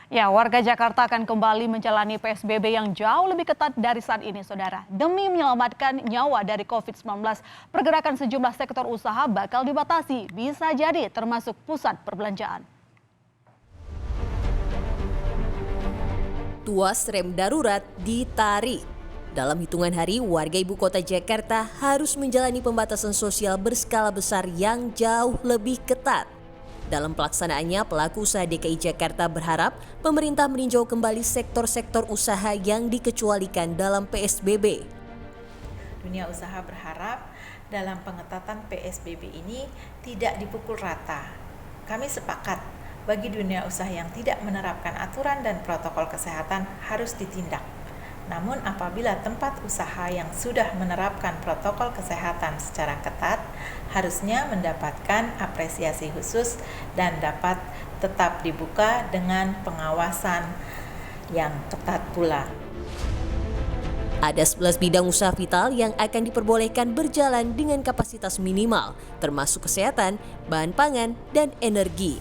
Ya, warga Jakarta akan kembali menjalani PSBB yang jauh lebih ketat dari saat ini, Saudara. Demi menyelamatkan nyawa dari COVID-19, pergerakan sejumlah sektor usaha bakal dibatasi, bisa jadi termasuk pusat perbelanjaan. Tuas rem darurat ditarik. Dalam hitungan hari, warga ibu kota Jakarta harus menjalani pembatasan sosial berskala besar yang jauh lebih ketat. Dalam pelaksanaannya, pelaku usaha DKI Jakarta berharap pemerintah meninjau kembali sektor-sektor usaha yang dikecualikan dalam PSBB. Dunia usaha berharap dalam pengetatan PSBB ini tidak dipukul rata. Kami sepakat bagi dunia usaha yang tidak menerapkan aturan dan protokol kesehatan harus ditindak. Namun apabila tempat usaha yang sudah menerapkan protokol kesehatan secara ketat, harusnya mendapatkan apresiasi khusus dan dapat tetap dibuka dengan pengawasan yang ketat pula. Ada 11 bidang usaha vital yang akan diperbolehkan berjalan dengan kapasitas minimal, termasuk kesehatan, bahan pangan, dan energi.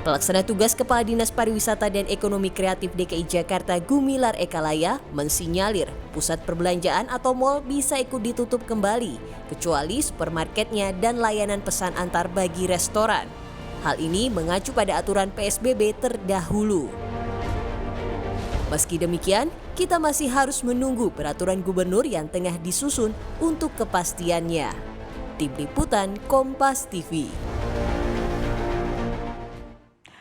Pelaksana tugas Kepala Dinas Pariwisata dan Ekonomi Kreatif DKI Jakarta Gumilar Ekalaya mensinyalir pusat perbelanjaan atau mal bisa ikut ditutup kembali, kecuali supermarketnya dan layanan pesan antar bagi restoran. Hal ini mengacu pada aturan PSBB terdahulu. Meski demikian, kita masih harus menunggu peraturan gubernur yang tengah disusun untuk kepastiannya. Tim Liputan Kompas TV.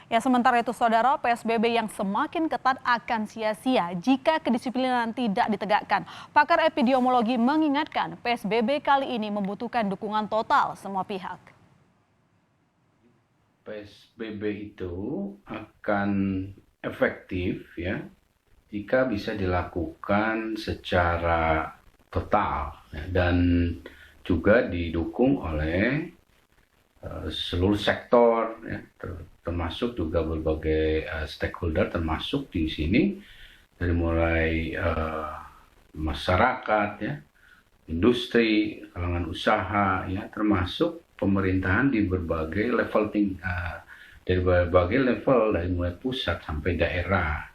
Ya, sementara itu, Saudara, PSBB yang semakin ketat akan sia-sia jika kedisiplinan tidak ditegakkan. Pakar epidemiologi mengingatkan PSBB kali ini membutuhkan dukungan total semua pihak. PSBB itu akan efektif ya jika bisa dilakukan secara total ya, dan juga didukung oleh seluruh sektor ya, termasuk juga berbagai stakeholder termasuk di sini dari mulai masyarakat ya, industri, kalangan usaha ya, termasuk pemerintahan di berbagai level dari berbagai level dari mulai pusat sampai daerah.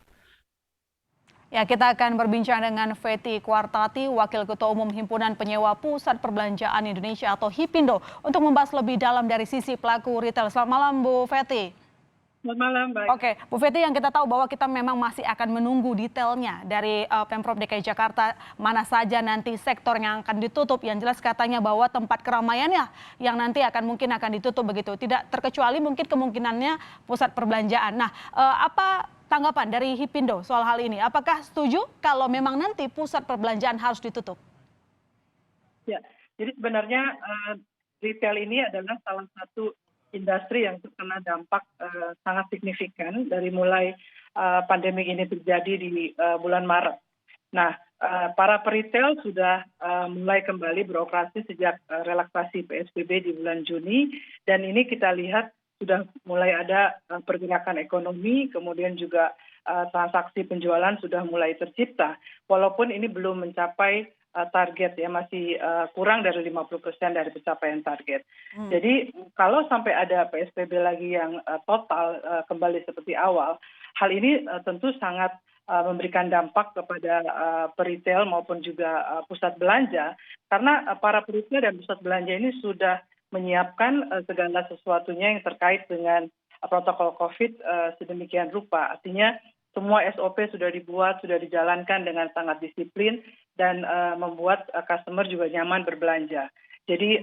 Ya, kita akan berbincang dengan Fety Kwartati, Wakil Ketua Umum Himpunan Penyewa Pusat Perbelanjaan Indonesia atau HIPINDO, untuk membahas lebih dalam dari sisi pelaku retail. Selamat malam, Bu Fety. Selamat malam, baik. Oke, Bu Fety, yang kita tahu bahwa kita memang masih akan menunggu detailnya dari Pemprov DKI Jakarta, mana saja nanti sektor yang akan ditutup. Yang jelas katanya bahwa tempat keramaiannya yang nanti mungkin akan ditutup begitu. Tidak terkecuali mungkin kemungkinannya pusat perbelanjaan. Nah, apa tanggapan dari HIPINDO soal hal ini? Apakah setuju kalau memang nanti pusat perbelanjaan harus ditutup? Ya, jadi sebenarnya retail ini adalah salah satu industri yang terkena dampak sangat signifikan dari mulai pandemi ini terjadi di bulan Maret. Nah, para peritel sudah mulai kembali beroperasi sejak relaksasi PSBB di bulan Juni, dan ini kita lihat sudah mulai ada pergerakan ekonomi, kemudian juga transaksi penjualan sudah mulai tercipta, walaupun ini belum mencapai target ya, masih kurang dari 50% dari pencapaian target. Jadi kalau sampai ada PSBB lagi yang total kembali seperti awal, hal ini tentu sangat memberikan dampak kepada peritel maupun juga pusat belanja, karena para peritel dan pusat belanja ini sudah menyiapkan segala sesuatunya yang terkait dengan protokol COVID sedemikian rupa. Artinya semua SOP sudah dibuat, sudah dijalankan dengan sangat disiplin dan membuat customer juga nyaman berbelanja. Jadi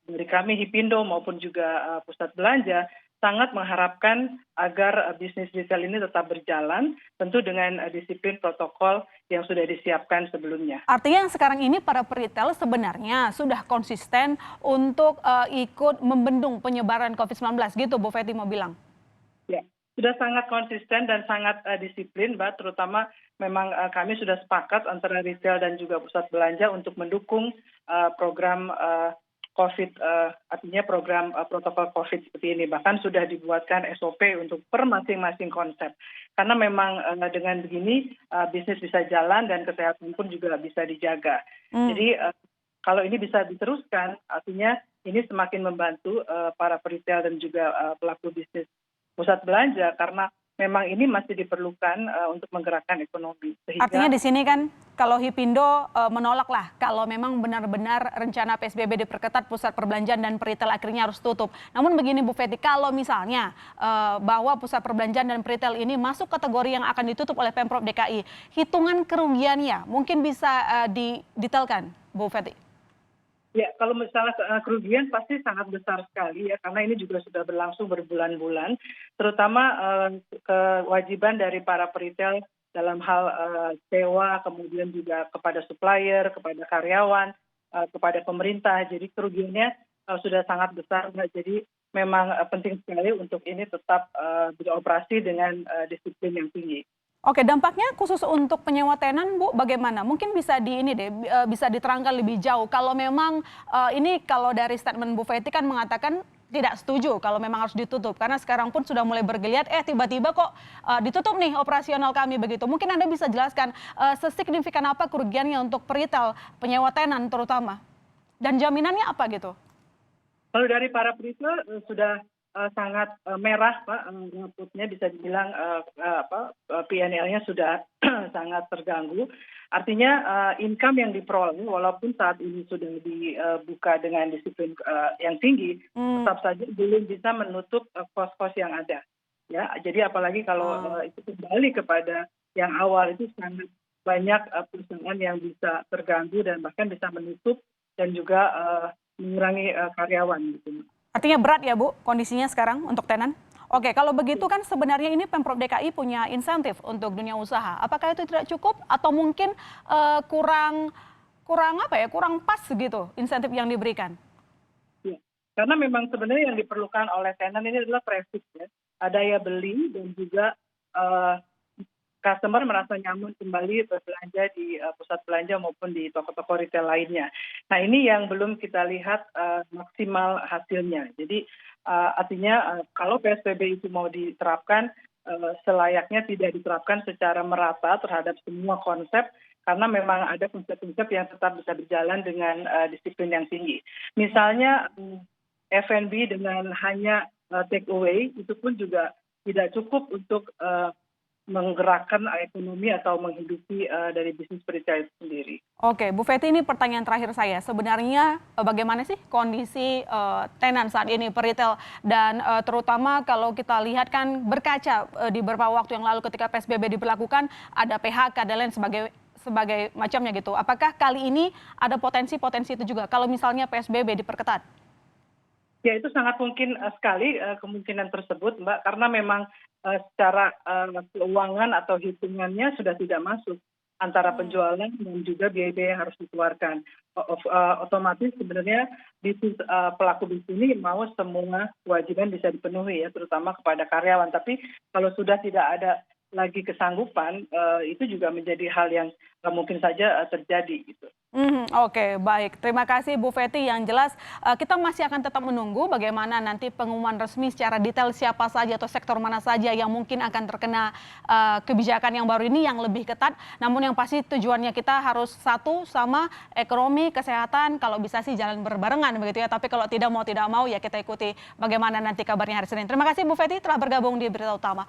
dari kami HIPINDO maupun juga pusat belanja sangat mengharapkan agar bisnis retail ini tetap berjalan, tentu dengan disiplin protokol yang sudah disiapkan sebelumnya. Artinya yang sekarang ini para peritel sebenarnya sudah konsisten untuk ikut membendung penyebaran COVID-19 gitu, Bu Fety mau bilang? Ya, sudah sangat konsisten dan sangat disiplin, Mbak, terutama memang kami sudah sepakat antara retail dan juga pusat belanja untuk mendukung program COVID, artinya program protokol COVID seperti ini. Bahkan sudah dibuatkan SOP untuk per masing-masing konsep. Karena memang dengan begini bisnis bisa jalan dan kesehatan pun juga bisa dijaga. Jadi kalau ini bisa diteruskan, artinya ini semakin membantu para peritel dan juga pelaku bisnis pusat belanja karena memang ini masih diperlukan untuk menggerakkan ekonomi. Artinya di sini kan kalau Hipindo menolak lah kalau memang benar-benar rencana PSBB diperketat, pusat perbelanjaan dan peritel akhirnya harus tutup. Namun begini Bu Fetty, kalau misalnya bahwa pusat perbelanjaan dan peritel ini masuk kategori yang akan ditutup oleh Pemprov DKI, hitungan kerugiannya mungkin bisa didetailkan Bu Fetty? Ya, kalau misalnya kerugian pasti sangat besar sekali ya, karena ini juga sudah berlangsung berbulan-bulan, terutama kewajiban dari para peritel dalam hal sewa, kemudian juga kepada supplier, kepada karyawan, kepada pemerintah. Jadi kerugiannya sudah sangat besar, Mbak. Jadi memang penting sekali untuk ini tetap beroperasi dengan disiplin yang tinggi. Oke, dampaknya khusus untuk penyewa tenan, Bu, bagaimana? Mungkin bisa bisa diterangkan lebih jauh. Kalau memang ini kalau dari statement Bu Fetty kan mengatakan tidak setuju kalau memang harus ditutup karena sekarang pun sudah mulai bergeliat, tiba-tiba kok ditutup nih operasional kami begitu. Mungkin Anda bisa jelaskan sesignifikan apa kerugiannya untuk peritel, penyewa tenan terutama, dan jaminannya apa gitu? Kalau dari para peritel sudah sangat merah, Pak, outputnya bisa dibilang PNL-nya sudah sangat terganggu. Artinya income yang diperoleh walaupun saat ini sudah dibuka dengan disiplin yang tinggi, tetap saja belum bisa menutup kos-kos yang ada. Ya, jadi apalagi kalau itu kembali kepada yang awal, itu sangat banyak perusahaan yang bisa terganggu dan bahkan bisa menutup dan juga mengurangi karyawan gitu. Artinya berat ya Bu kondisinya sekarang untuk tenan? Oke, kalau begitu kan sebenarnya ini Pemprov DKI punya insentif untuk dunia usaha. Apakah itu tidak cukup atau mungkin kurang pas gitu insentif yang diberikan? Ya, karena memang sebenarnya yang diperlukan oleh tenan ini adalah traffic ya. Daya beli dan juga customer merasa nyaman kembali berbelanja di pusat belanja maupun di toko-toko retail lainnya. Nah, ini yang belum kita lihat maksimal hasilnya. Jadi artinya kalau PSBB itu mau diterapkan, selayaknya tidak diterapkan secara merata terhadap semua konsep, karena memang ada konsep-konsep yang tetap bisa berjalan dengan disiplin yang tinggi. Misalnya F&B dengan hanya take away, itu pun juga tidak cukup untuk menggerakkan ekonomi atau menghidupi dari bisnis peritel itu sendiri. Oke, Bu Fetty, ini pertanyaan terakhir saya. Sebenarnya bagaimana sih kondisi tenan saat ini peritel dan terutama kalau kita lihat kan berkaca di beberapa waktu yang lalu ketika PSBB diberlakukan ada PHK dan lain sebagai macamnya gitu. Apakah kali ini ada potensi-potensi itu juga kalau misalnya PSBB diperketat? Ya, itu sangat mungkin sekali kemungkinan tersebut, Mbak, karena memang secara keuangan atau hitungannya sudah tidak masuk antara penjualan dan juga biaya-biaya yang harus dikeluarkan. Otomatis sebenarnya pelaku bisnis ini mau semua kewajiban bisa dipenuhi ya, terutama kepada karyawan. Tapi kalau sudah tidak ada lagi kesanggupan, itu juga menjadi hal yang mungkin saja terjadi gitu. Oke, baik. Terima kasih Bu Fetty. Yang jelas kita masih akan tetap menunggu bagaimana nanti pengumuman resmi secara detail siapa saja atau sektor mana saja yang mungkin akan terkena kebijakan yang baru ini yang lebih ketat. Namun yang pasti tujuannya kita harus satu sama ekonomi, kesehatan, kalau bisa sih jalan berbarengan begitu ya. Tapi kalau tidak mau ya kita ikuti bagaimana nanti kabarnya hari Senin. Terima kasih Bu Fetty telah bergabung di Berita Utama.